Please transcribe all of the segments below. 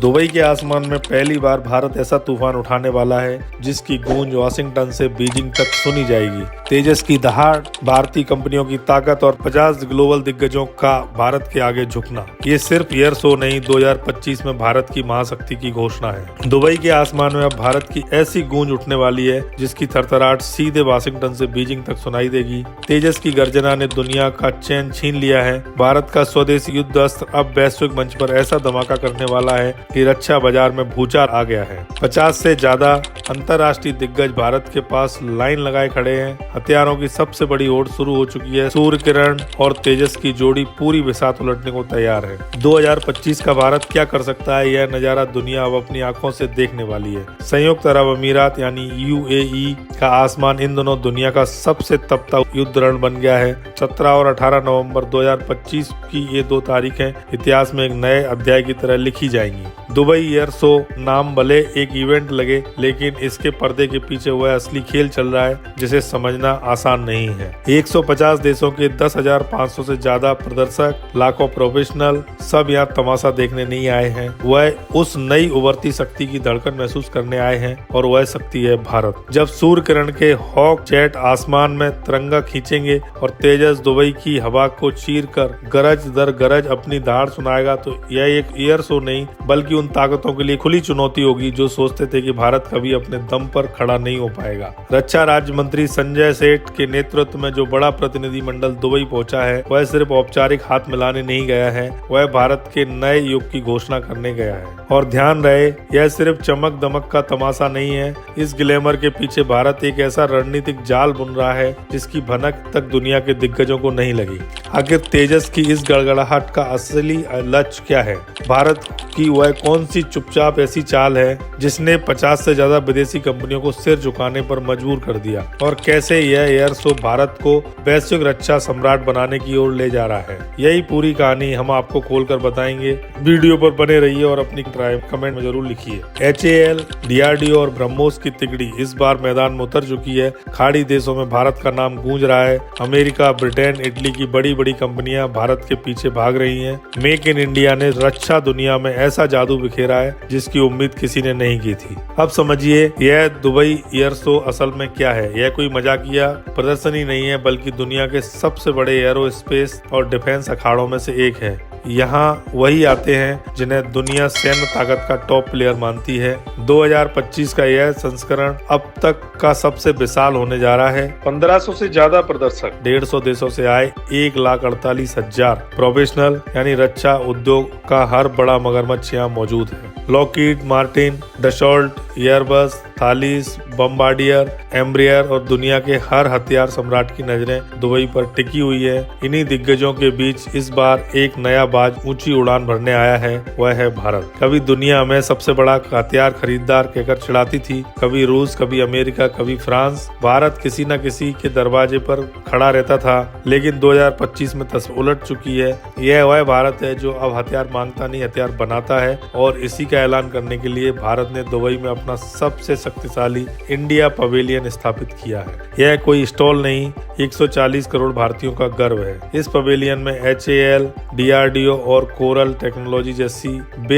Dubai के आसमान में पहली बार भारत ऐसा तूफान उठाने वाला है जिसकी गूंज वाशिंगटन से बीजिंग तक सुनी जाएगी। तेजस की दहाड़, भारतीय कंपनियों की ताकत और 50 ग्लोबल दिग्गजों का भारत के आगे झुकना, ये सिर्फ एयर शो नहीं, 2025 में भारत की महाशक्ति की घोषणा है। दुबई के आसमान में अब भारत की ऐसी गूंज उठने वाली है जिसकी थरथराहट सीधे वाशिंगटन से बीजिंग तक सुनाई देगी। तेजस की गर्जना ने दुनिया का चैन छीन लिया है। भारत का स्वदेशी युद्ध अस्त्र अब वैश्विक मंच पर ऐसा धमाका करने वाला है कि रक्षा बाजार में भूचाल आ गया है। 50 से ज्यादा अंतर्राष्ट्रीय दिग्गज भारत के पास लाइन लगाए खड़े हैं। हथियारों की सबसे बड़ी होड़ शुरू हो चुकी है। सूर्य किरण और तेजस की जोड़ी पूरी बिसात उलटने को तैयार है। 2025 का भारत क्या कर सकता है, यह नजारा दुनिया अब अपनी आंखों से देखने वाली है। संयुक्त अरब अमीरात यानी UAE का आसमान इन दोनों दुनिया का सबसे तपता युद्ध रण बन गया है। 17 और 18 नवंबर 2025 की ये 2 तारीखें इतिहास में एक नए अध्याय की तरह लिखी जाएंगी। दुबई एयर शो नाम भले एक इवेंट लगे, लेकिन इसके पर्दे के पीछे वह असली खेल चल रहा है जिसे समझना आसान नहीं है। 150 देशों के 10,500 से ज्यादा प्रदर्शक, लाखों प्रोफेशनल, सब यहाँ तमाशा देखने नहीं आए हैं। वह उस नई उभरती शक्ति की धड़कन महसूस करने आए हैं और वह शक्ति है भारत। जब सूर्य किरण के हॉक जेट आसमान में तिरंगा खींचेंगे और तेजस दुबई की हवा को चीर कर गरज दर गरज अपनी दहाड़ सुनाएगा, तो यह एक एयर शो नहीं बल्कि उन ताकतों के लिए खुली चुनौती होगी जो सोचते थे कि भारत कभी अपने दम पर खड़ा नहीं हो पाएगा। रक्षा राज्य मंत्री संजय सेठ के नेतृत्व में जो बड़ा प्रतिनिधि मंडल दुबई पहुंचा है, वह सिर्फ औपचारिक हाथ मिलाने नहीं गया है, वह भारत के नए युग की घोषणा करने गया है। और ध्यान रहे, यह सिर्फ चमक दमक का तमाशा नहीं है। इस ग्लैमर के पीछे भारत एक ऐसा रणनीतिक जाल बुन रहा है जिसकी भनक तक दुनिया के दिग्गजों को नहीं लगी। आखिर तेजस की इस गड़गड़ाहट का असली लक्ष्य क्या है? भारत की वह कौन सी चुपचाप ऐसी चाल है जिसने 50 से ज्यादा विदेशी कंपनियों को सिर झुकाने पर मजबूर कर दिया? और कैसे यह एयर शो भारत को वैश्विक रक्षा सम्राट बनाने की ओर ले जा रहा है? यही पूरी कहानी हम आपको खोलकर बताएंगे। वीडियो पर बने रहिए और अपनी राय कमेंट में जरूर लिखिए। HAL, DRDO और ब्रह्मोस की तिगड़ी इस बार मैदान में उतर चुकी है। खाड़ी देशों में भारत का नाम गूंज रहा है। अमेरिका, ब्रिटेन, इटली की बड़ी बड़ी कंपनियां भारत के पीछे भाग रही हैं। मेक इन इंडिया ने रक्षा दुनिया में ऐसा जादू बिखेरा है जिसकी उम्मीद किसी ने नहीं की थी। अब समझिए, यह दुबई एयर शो असल में क्या है। यह कोई मजाकिया प्रदर्शनी नहीं है, बल्कि दुनिया के सबसे बड़े एरोस्पेस और डिफेंस अखाड़ों में से एक है। यहाँ वही आते हैं जिन्हें दुनिया सैन्य ताकत का टॉप प्लेयर मानती है। 2025 का यह संस्करण अब तक का सबसे विशाल होने जा रहा है। 1500 से ज्यादा प्रदर्शक, 150 देशों से आए 1,48,000 प्रोफेशनल, यानी रक्षा उद्योग का हर बड़ा मगरमच्छ यहाँ मौजूद है। Lockheed Martin, Dassault, Airbus, Thalys, Bombardier, Embraer और दुनिया के हर हथियार सम्राट की नजरें दुबई पर टिकी हुई है। इन्हीं दिग्गजों के बीच इस बार एक नया बाज ऊंची उड़ान भरने आया है, वह है भारत। कभी दुनिया में सबसे बड़ा हथियार खरीदार कहकर चिढ़ाती थी, कभी रूस, कभी अमेरिका, कभी फ्रांस। भारत किसी न किसी के दरवाजे पर खड़ा रहता था, लेकिन 2025 में तस्वीर उलट चुकी है। यह वह भारत है जो अब हथियार मांगता नहीं, हथियार बनाता है। और इसी का ऐलान करने के लिए भारत ने दुबई में अपना सबसे शक्तिशाली इंडिया पवेलियन स्थापित किया है। यह कोई स्टॉल नहीं, 140 करोड़ भारतीयों का गर्व है। इस पवेलियन में HAL, DRDO और कोरल टेक्नोलॉजी जैसी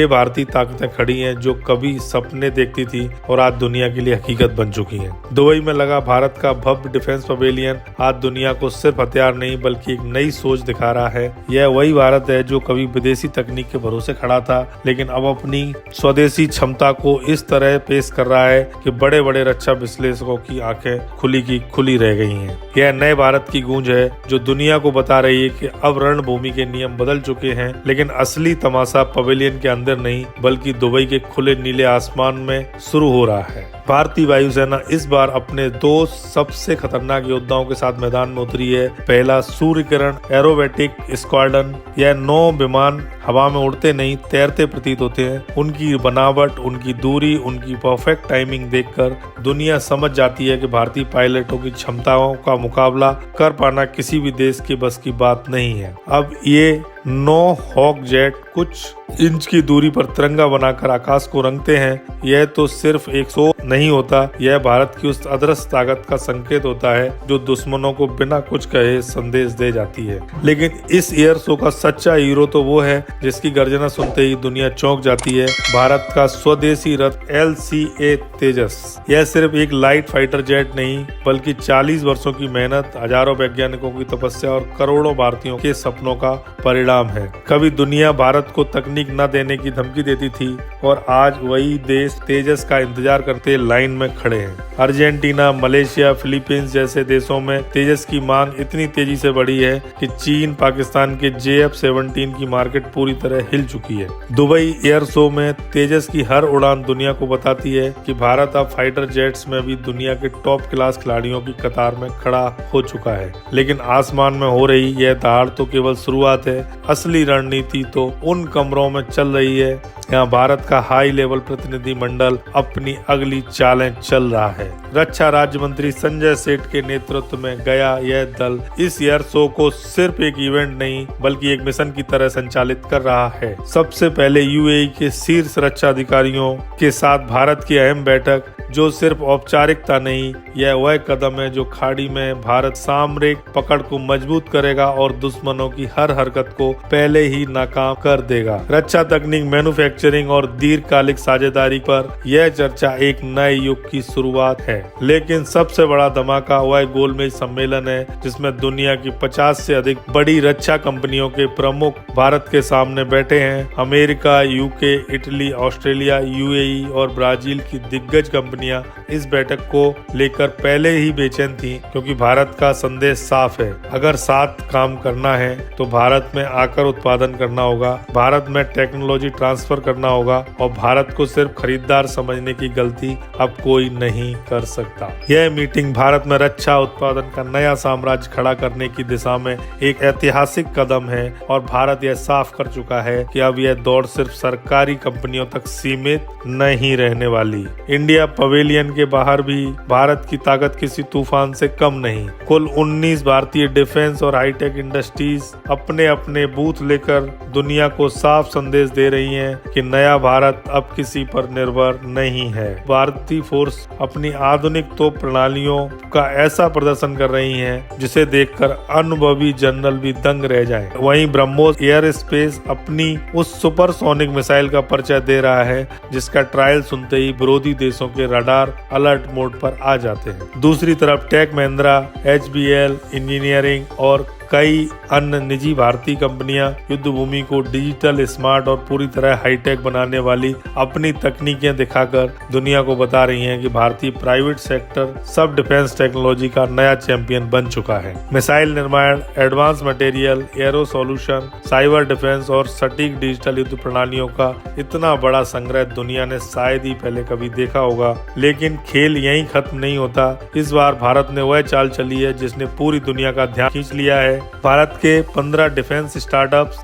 भारतीय ताकतें खड़ी हैं जो कभी सपने देखती थी और आज दुनिया के लिए हकीकत बन चुकी हैं। दुबई में लगा भारत का भव्य डिफेंस पवेलियन आज दुनिया को सिर्फ हथियार नहीं बल्कि एक नई सोच दिखा रहा है। यह वही भारत है जो कभी विदेशी तकनीक के भरोसे खड़ा था, लेकिन अब अपनी स्वदेशी क्षमता को इस तरह पेश कर रहा है कि बड़े बड़े रक्षा विश्लेषकों की आंखें खुली की खुली रह गई हैं। यह नए भारत की गूंज है जो दुनिया को बता रही है कि अब रणभूमि के नियम बदल चुके हैं, लेकिन असली तमाशा पवेलियन के अंदर नहीं बल्कि दुबई के खुले नीले आसमान में शुरू हो रहा है। भारतीय वायुसेना इस बार अपने 2 सबसे खतरनाक योद्धाओं के साथ मैदान में उतरी है। पहला सूर्य किरण एरोबेटिक स्क्वाड्रन। यह 9 विमान हवा में उड़ते नहीं, तैरते प्रतीत होते हैं। उनकी बनावट, उनकी दूरी, उनकी परफेक्ट टाइमिंग देखकर दुनिया समझ जाती है कि भारतीय पायलटों की क्षमताओं का मुकाबला कर पाना किसी भी देश के बस की बात नहीं है। अब ये 9 हॉक जेट कुछ इंच की दूरी पर तिरंगा बनाकर आकाश को रंगते हैं। यह तो सिर्फ एक शो नहीं होता, यह भारत की उस अदृश्य ताकत का संकेत होता है जो दुश्मनों को बिना कुछ कहे संदेश दे जाती है। लेकिन इस एयर शो का सच्चा हीरो तो वो है जिसकी गर्जना सुनते ही दुनिया चौंक जाती है। भारत का स्वदेशी रथ LCA तेजस। यह सिर्फ एक लाइट फाइटर जेट नहीं बल्कि 40 वर्षों की मेहनत, हजारों वैज्ञानिकों की तपस्या और करोड़ों भारतीयों के सपनों का परिणाम है। कभी दुनिया भारत को तकनीक न देने की धमकी देती थी और आज वही देश तेजस का इंतजार करते लाइन में खड़े हैं। अर्जेंटीना, मलेशिया, फिलीपींस जैसे देशों में तेजस की मांग इतनी तेजी से बढ़ी है कि चीन, पाकिस्तान के JF-17 की मार्केट पूरी तरह हिल चुकी है। दुबई एयर शो में तेजस की हर उड़ान दुनिया को बताती है कि भारत अब फाइटर जेट्स में भी दुनिया के टॉप क्लास खिलाड़ियों की कतार में खड़ा हो चुका है। लेकिन आसमान में हो रही यह दहाड़ तो केवल शुरुआत है। असली रणनीति तो उन कमरों में चल रही है। यहाँ भारत का हाई लेवल प्रतिनिधि मंडल अपनी अगली चालें चल रहा है। रक्षा राज्य मंत्री संजय सेठ के नेतृत्व में गया यह दल इस एयर शो को सिर्फ एक इवेंट नहीं बल्कि एक मिशन की तरह संचालित कर रहा है। सबसे पहले UAE के शीर्ष रक्षा अधिकारियों के साथ भारत की अहम बैठक, जो सिर्फ औपचारिकता नहीं, यह वह कदम है जो खाड़ी में भारत सामरिक पकड़ को मजबूत करेगा और दुश्मनों की हर हरकत को पहले ही नाकाम कर देगा। रक्षा तकनीक, मैन्युफैक्चरिंग और दीर्घकालिक साझेदारी पर यह चर्चा एक नए युग की शुरुआत है। लेकिन सबसे बड़ा धमाका वह गोलमेज सम्मेलन है जिसमें दुनिया की 50 से अधिक बड़ी रक्षा कंपनियों के प्रमुख भारत के सामने बैठे हैं। America, UK, Italy, Australia, UAE और ब्राजील की दिग्गज कंपनियां इस बैठक को लेकर पहले ही बेचैन थी, क्योंकि भारत का संदेश साफ है। अगर साथ काम करना है तो भारत में आकर उत्पादन करना होगा, भारत में टेक्नोलॉजी ट्रांसफर करना होगा और भारत को सिर्फ खरीदार समझने की गलती अब कोई नहीं कर सकता। यह मीटिंग भारत में रक्षा उत्पादन का नया साम्राज्य खड़ा करने की दिशा में एक ऐतिहासिक कदम है और भारत यह साफ कर चुका है कि अब यह दौड़ सिर्फ सरकारी कंपनियों तक सीमित नहीं रहने वाली। इंडिया पवेलियन के बाहर भी भारत की ताकत किसी तूफान से कम नहीं। कुल 19 भारतीय डिफेंस और हाईटेक इंडस्ट्रीज अपने अपने बूथ लेकर दुनिया को साफ संदेश दे रही हैं कि नया भारत अब किसी पर निर्भर नहीं है। भारतीय फोर्स अपनी आधुनिक तोप प्रणालियों का ऐसा प्रदर्शन कर रही हैं जिसे देखकर अनुभवी जनरल भी दंग रह जाएं। वहीं ब्रह्मोस एयर स्पेस अपनी उस सुपरसोनिक मिसाइल का परिचय दे रहा है जिसका ट्रायल सुनते ही विरोधी देशों के रडार अलर्ट मोड पर आ जाते हैं। दूसरी तरफ टेक महिंद्रा, HBL इंजीनियरिंग और कई अन्य निजी भारतीय कंपनियां युद्ध भूमि को डिजिटल, स्मार्ट और पूरी तरह हाईटेक बनाने वाली अपनी तकनीकें दिखाकर दुनिया को बता रही हैं कि भारतीय प्राइवेट सेक्टर सब डिफेंस टेक्नोलॉजी का नया चैंपियन बन चुका है। मिसाइल निर्माण, advance material, arrow solution, cyber defence और सटीक डिजिटल युद्ध प्रणालियों का इतना बड़ा संग्रह दुनिया ने शायद ही पहले कभी देखा होगा। लेकिन खेल यहीं खत्म नहीं होता। इस बार भारत ने वह चाल चली है जिसने पूरी दुनिया का ध्यान खींच लिया है। भारत के 15 डिफेंस स्टार्टअप्स,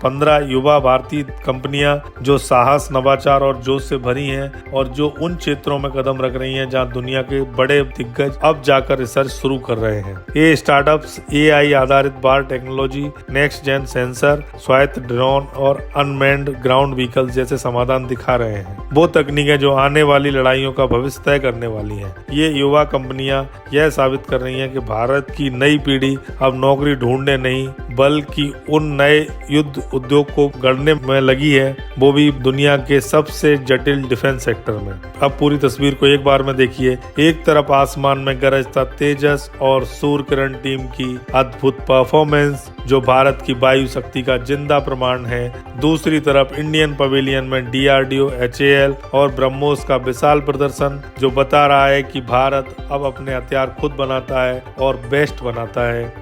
15 युवा भारतीय कंपनियां जो साहस, नवाचार और जोश से भरी हैं और जो उन क्षेत्रों में कदम रख रही हैं जहां दुनिया के बड़े दिग्गज अब जाकर रिसर्च शुरू कर रहे हैं। ये स्टार्टअप्स AI आधारित बार टेक्नोलॉजी, नेक्स्ट जेन सेंसर, स्वायत्त ड्रोन और अनमैन्ड ग्राउंड व्हीकल जैसे समाधान दिखा रहे हैं। वो तकनीकें जो आने वाली लड़ाइयों का भविष्य तय करने वाली हैं। ये युवा कंपनियां यह साबित कर रही हैं कि भारत की नई पीढ़ी अब नौकरी ढूंढने नहीं बल्कि उन नए युद्ध उद्योग को गढ़ने में लगी है, वो भी दुनिया के सबसे जटिल डिफेंस सेक्टर में। अब पूरी तस्वीर को एक बार में देखिए। एक तरफ आसमान में गरजता तेजस और सूर्य किरण टीम की अद्भुत परफॉर्मेंस जो भारत की वायु शक्ति का जिंदा प्रमाण है। दूसरी तरफ इंडियन पवेलियन में DRDO, HAL और ब्रह्मोस का विशाल प्रदर्शन जो बता रहा है कि भारत अब अपने हथियार खुद बनाता है और बेस्ट बनाता है।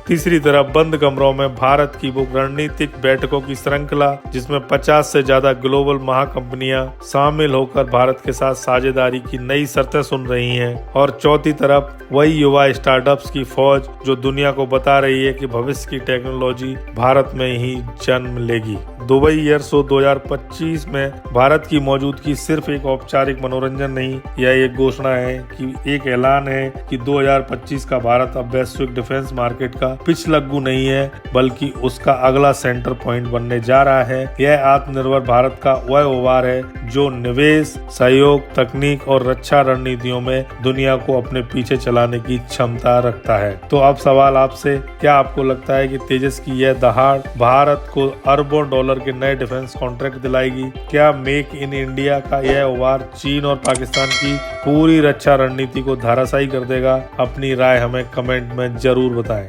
तीसरी तरफ बंद कमरों में भारत की वो रणनीतिक बैठकों की श्रृंखला जिसमें 50 से ज्यादा ग्लोबल महाकंपनियां शामिल होकर भारत के साथ साझेदारी की नई शर्तें सुन रही हैं। और चौथी तरफ वही युवा स्टार्टअप्स की फौज जो दुनिया को बता रही है कि भविष्य की टेक्नोलॉजी भारत में ही जन्म लेगी। दुबई एयर शो 2025 में भारत की मौजूदगी सिर्फ एक औपचारिक मनोरंजन नहीं, यह एक घोषणा है कि एक ऐलान है कि 2025 का भारत अब वैश्विक डिफेंस मार्केट का पिछलग्गू नहीं है, बल्कि उसका अगला सेंटर पॉइंट बनने जा रहा है। यह आत्मनिर्भर भारत का वह उभार है जो निवेश, सहयोग, तकनीक और रक्षा रणनीतियों में दुनिया को अपने पीछे चलाने की क्षमता रखता है। तो अब सवाल आपसे, क्या आपको लगता है कि तेजस की यह दहाड़ भारत को अरबों डॉलर के नए डिफेंस कॉन्ट्रैक्ट दिलाएगी? क्या मेक इन इंडिया का यह उभार चीन और पाकिस्तान की पूरी रक्षा रणनीति को धराशायी कर देगा? अपनी राय हमें कमेंट में जरूर बताएं।